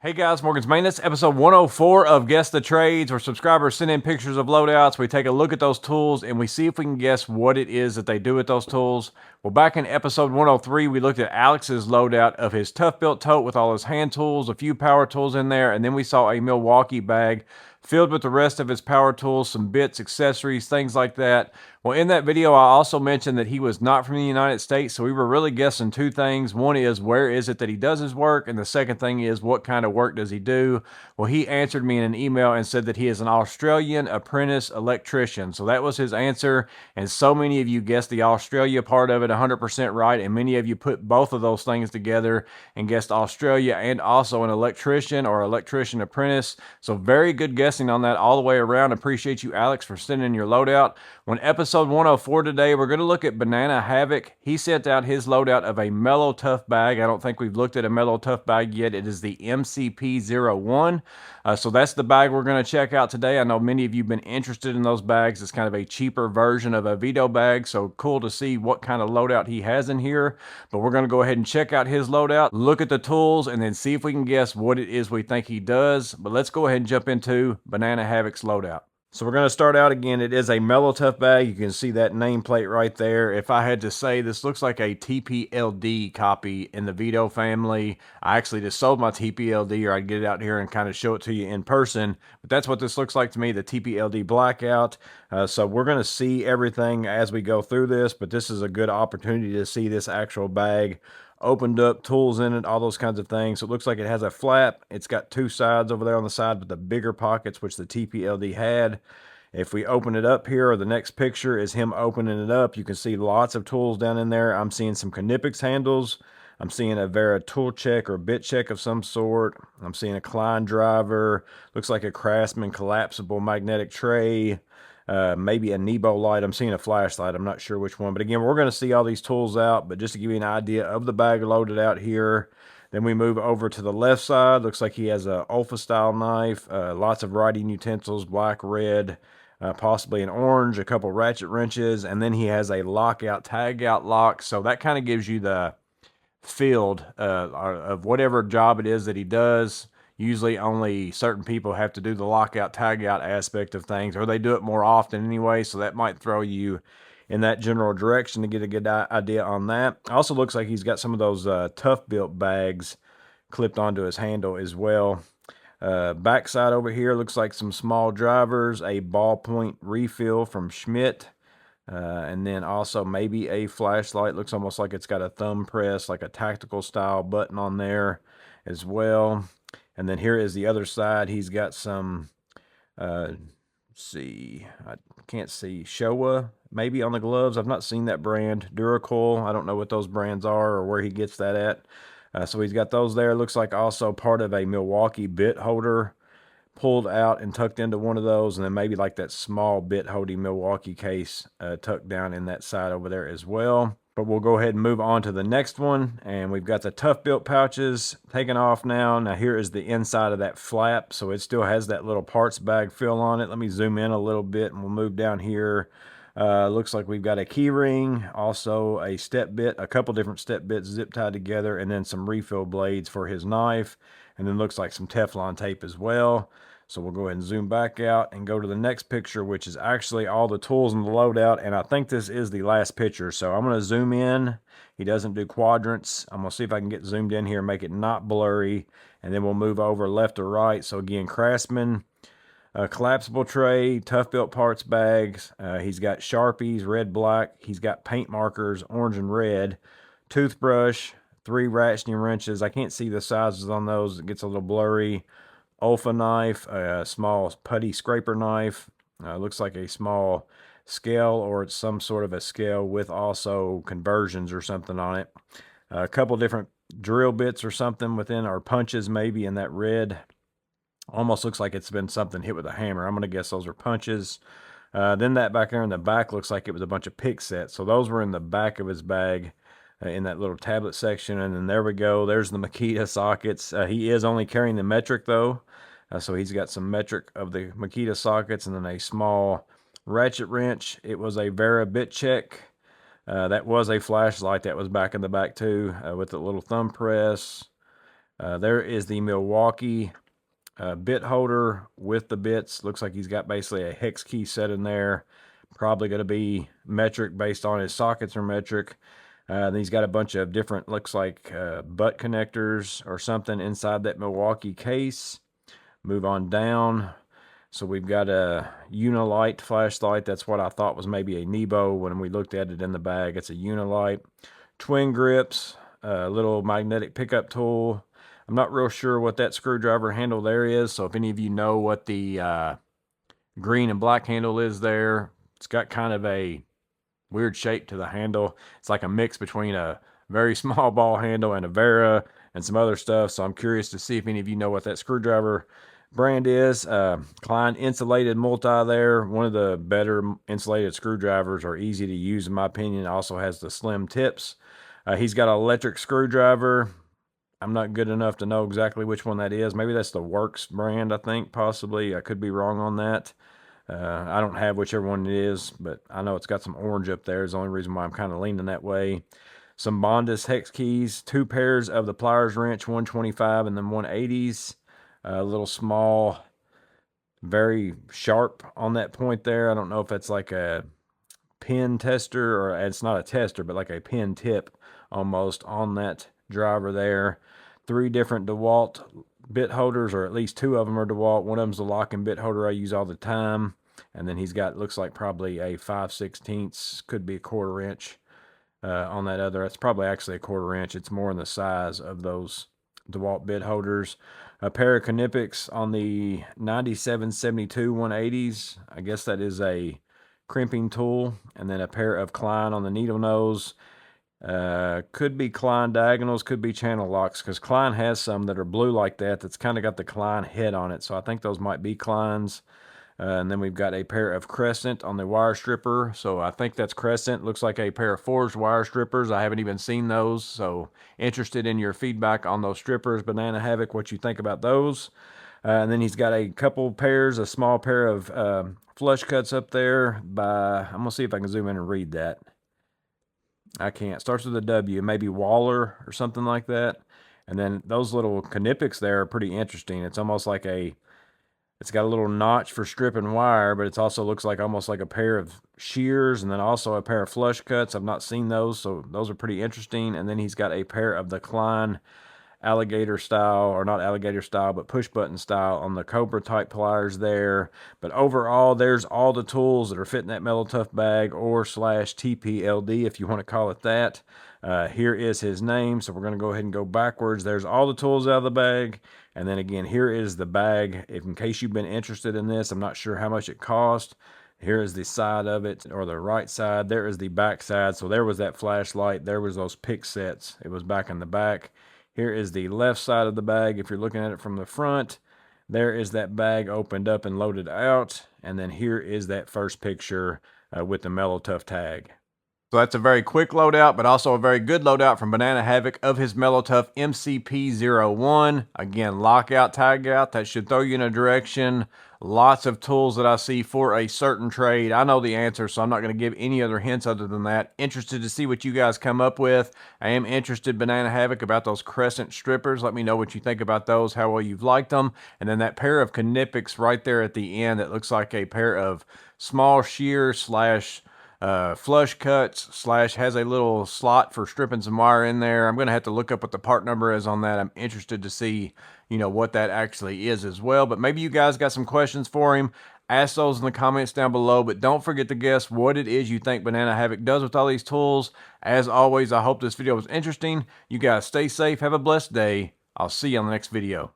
Hey guys, Morgan's Maintenance, episode 104 of Guess the Trades, where subscribers send in pictures of loadouts. We take a look at those tools and we see if we can guess what it is that they do with those tools. Well, back in episode 103, we looked at Alex's loadout of his tough built tote with all his hand tools, a few power tools in there, and then we saw a Milwaukee bag filled with the rest of his power tools, some bits, accessories, things like that. Well, in that video, I also mentioned that he was not from the United States, so we were really guessing two things. One is, where is it that he does his work? And the second thing is, what kind of work does he do? Well, he answered me in an email and said that he is an Australian apprentice electrician. So that was his answer, and so many of you guessed the Australia part of it 100% right, and many of you put both of those things together and guessed Australia and also an electrician or electrician apprentice. So very good guessing on that all the way around. Appreciate you, Alex, for sending your loadout. On episode 104 today, we're going to look at Banana Havoc. He sent out his loadout of a MeloTough bag. I don't think we've looked at a MeloTough bag yet. It is the MC01. So that's the bag we're going to check out today. I know many of you have been interested in those bags. It's kind of a cheaper version of a Veto bag, so cool to see what kind of loadout he has in here. But we're going to go ahead and check out his loadout, look at the tools, and then see if we can guess what it is we think he does. But let's go ahead and jump into Banana Havoc's loadout. So we're going to start out again. It is a MeloTough bag. You can see that nameplate right there. If I had to say, this looks like a TPLD copy in the Veto family. I actually just sold my TPLD, or I'd get it out here and kind of show it to you in person. But that's what this looks like to me, the TPLD blackout. So we're going to see everything as we go through this, but this is a good opportunity to see this actual bag opened up, tools in it, all those kinds of things. So it looks like it has a flap. It's got two sides over there on the side with the bigger pockets, which the TPLD had. If we open it up here, or the next picture is him opening it up, you can see lots of tools down in there. I'm seeing some Knipex handles. I'm seeing a Vera tool check or bit check of some sort. I'm seeing a Klein driver. Looks like a Craftsman collapsible magnetic tray. Maybe a Nebo light. I'm seeing a flashlight. I'm not sure which one. But again, we're going to see all these tools out. But just to give you an idea of the bag loaded out here. Then we move over to the left side. Looks like he has a Olfa style knife. Lots of writing utensils, black, red, possibly an orange, a couple ratchet wrenches. And then he has a lockout, tag out lock. So that kind of gives you the field of whatever job it is that he does. Usually only certain people have to do the lockout, tag out aspect of things, or they do it more often anyway, so that might throw you in that general direction to get a good idea on that. Also looks like he's got some of those tough built bags clipped onto his handle as well. Backside over here looks like some small drivers, a ballpoint refill from Schmidt, and then also maybe a flashlight. Looks almost like it's got a thumb press, like a tactical style button on there as well. And then here is the other side. He's got some, see, I can't see, Showa maybe on the gloves. I've not seen that brand. Duracoil, I don't know what those brands are or where he gets that at. So he's got those there. Looks like also part of a Milwaukee bit holder pulled out and tucked into one of those. And then maybe like that small bit holding Milwaukee case tucked down in that side over there as well. But we'll go ahead and move on to the next one. And we've got the tough built pouches taken off now. Now here is the inside of that flap. So it still has that little parts bag fill on it. Let me zoom in a little bit and we'll move down here. Looks like we've got a key ring, also a step bit, a couple different step bits zip tied together, and then some refill blades for his knife. And then looks like some Teflon tape as well. So we'll go ahead and zoom back out and go to the next picture, which is actually all the tools in the loadout. And I think this is the last picture. So I'm going to zoom in. He doesn't do quadrants. I'm going to see if I can get zoomed in here and make it not blurry. And then we'll move over left or right. So again, Craftsman, collapsible tray, tough built parts bags. He's got Sharpies, red, black. He's got paint markers, orange and red. Toothbrush, 3 ratcheting wrenches. I can't see the sizes on those. It gets a little blurry. Olfa knife, a small putty scraper knife. Looks like a small scale, or it's some sort of a scale with also conversions or something on it. A couple different drill bits or something within, or punches maybe in that red. Almost looks like it's been something hit with a hammer. I'm going to guess those are punches. Then that back there in the back looks like it was a bunch of pick sets. So those were in the back of his bag. In that little tablet section. And then there we go. There's the Makita sockets. He is only carrying the metric though. So he's got some metric of the Makita sockets, and then a small ratchet wrench. It was a Vera bit check. That was a flashlight that was back in the back too, with the little thumb press. There is the Milwaukee bit holder with the bits. Looks like he's got basically a hex key set in there. Probably going to be metric based on his sockets are metric. Then he's got a bunch of different, looks like butt connectors or something inside that Milwaukee case. Move on down. So we've got a Unilight flashlight. That's what I thought was maybe a Nebo when we looked at it in the bag. It's a Unilight. Twin grips, a little magnetic pickup tool. I'm not real sure what that screwdriver handle there is. So if any of you know what the green and black handle is there, it's got kind of a weird shape to the handle. It's like a mix between a very small ball handle and a Vera and some other stuff. So I'm curious to see if any of you know what that screwdriver brand is. Klein insulated multi there. One of the better insulated screwdrivers, are easy to use in my opinion. It also has the slim tips. He's got an electric screwdriver. I'm not good enough to know exactly which one that is. Maybe that's the Works brand, I think, possibly. I could be wrong on that. I don't have whichever one it is, but I know it's got some orange up there. Is the only reason why I'm kind of leaning that way. Some Bondus hex keys, 2 pairs of the pliers wrench, 125 and then 180s. A little small, very sharp on that point there. I don't know if it's like a pin tester, or it's not a tester, but like a pin tip almost on that driver there. 3 different DeWalt bit holders, or at least 2 of them are DeWalt. One of them's the locking bit holder I use all the time. And then he's got, looks like probably a 5/16, could be a 1/4 inch on that other. It's probably actually a 1/4 inch. It's more in the size of those DeWalt bit holders. A pair of Knipex on the 9772 180s. I guess that is a crimping tool. And then a pair of Klein on the needle nose. Could be Klein diagonals, could be channel locks, because Klein has some that are blue like that, that's kind of got the Klein head on it. So I think those might be Kleins. And then we've got a pair of Crescent on the wire stripper. So I think that's Crescent. Looks like a pair of forged wire strippers. I haven't even seen those. So interested in your feedback on those strippers. Banana Havoc, what you think about those. And then he's got a couple pairs, a small pair of flush cuts up there by, I'm going to see if I can zoom in and read that. I can't. Starts with a W, maybe Waller or something like that. And then those little Knipex there are pretty interesting. It's almost like it's got a little notch for stripping wire, but it also looks like almost like a pair of shears, and then also a pair of flush cuts. I've not seen those, so those are pretty interesting. And then he's got a pair of the Klein alligator style, or not alligator style, but push button style on the Cobra type pliers there. But overall, there's all the tools that are fitting that MeloTough bag, or slash TPLD if you want to call it that. Here is his name, so we're going to go ahead and go backwards. There's all the tools out of the bag, and then again, here is the bag. If in case you've been interested in this, I'm not sure how much it cost. Here is the side of it, or the right side. There is the back side. So there was that flashlight. There was those pick sets. It was back in the back. Here is the left side of the bag. If you're looking at it from the front, there is that bag opened up and loaded out. And then here is that first picture with the MeloTough tag. So that's a very quick loadout, but also a very good loadout from Banana Havoc of his MeloTough MC01. Again, lockout, tag out, that should throw you in a direction. Lots of tools that I see for a certain trade. I know the answer, so I'm not going to give any other hints other than that. Interested to see what you guys come up with. I am interested, Banana Havoc, about those Crescent strippers. Let me know what you think about those, how well you've liked them. And then that pair of Knipex right there at the end that looks like a pair of small shear slash flush cuts slash has a little slot for stripping some wire in there. I'm going to have to look up what the part number is on that. I'm interested to see, you know, what that actually is as well. But maybe you guys got some questions for him. Ask those in the comments down below. But don't forget to guess what it is you think Banana Havoc does with all these tools. As always, I hope this video was interesting. You guys stay safe. Have a blessed day. I'll see you on the next video.